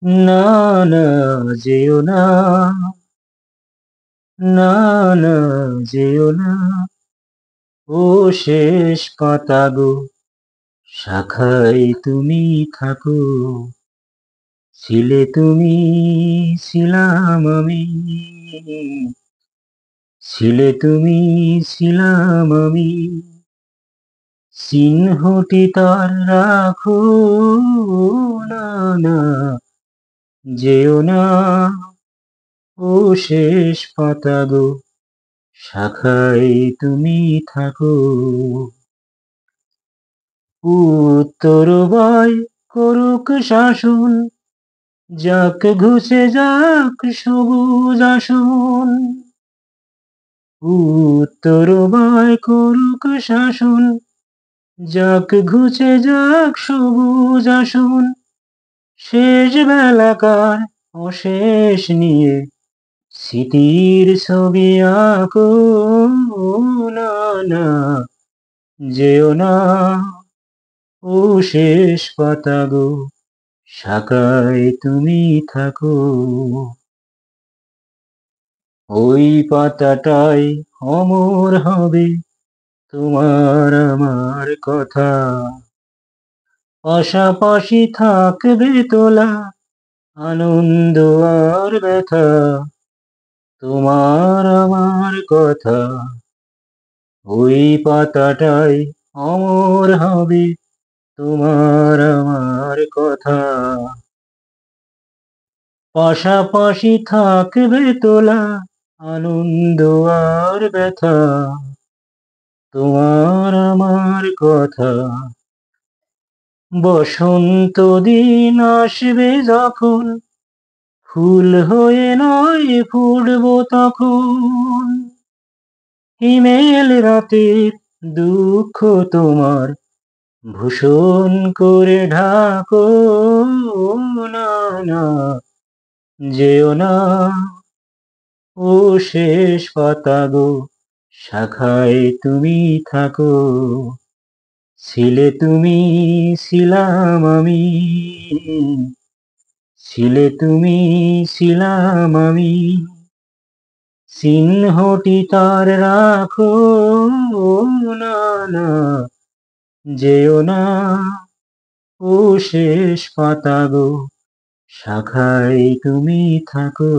না, না যেও না, না, না যেও না, ও শেষ পাতা গো, শাখায় তুমি থাকো, ছিলে তুমি, ছিলাম আমি, ছিলে তুমি, ছিলাম আমি, চিহ্নটি তার রাখো, না, না যেও না, ও শেষ পাতা গো, শাখায় তুমি থাকো। উত্তর বয় করুক শাসন, যাক ঘুচে যাক সবুজ আসন। উত্তর বয় করুক শাসন, যাক ঘুচে যাক সবুজ আসন। শেষ বেলাকার অশেষ নিয়ে স্মৃতির ছবি আঁকো, না, না যেও না, ও শেষ পাতা গো, শাখায় তুমি থাকো। ওই পাতাটাই অমর হবে তোমার আমার কথা, পাশাপাশি থাকবে তোলা আনন্দ আর ব্যথা, তোমার আমার কথা। ওই পাতাটাই অমর হবে তোমার আমার কথা, পাশাপাশি থাকবে তোলা আনন্দ আর ব্যথা, তোমার আমার কথা। বসন্ত দিন আসবে যখন, ফুল হয়ে নয় ফুটবো তখন। হিমেল রাতের দুঃখ তোমার ভূষণ করে ঢাকো, না, না যেও না, ও শেষ পাতা গো, শাখায় তুমি থাকো, ছিলে তুমি, ছিলাম আমি, ছিলে তুমি, ছিলাম আমি, চিহ্নটি তার রাখো, না, না যেও না, ও শেষ পাতা গো, শাখায় তুমি থাকো।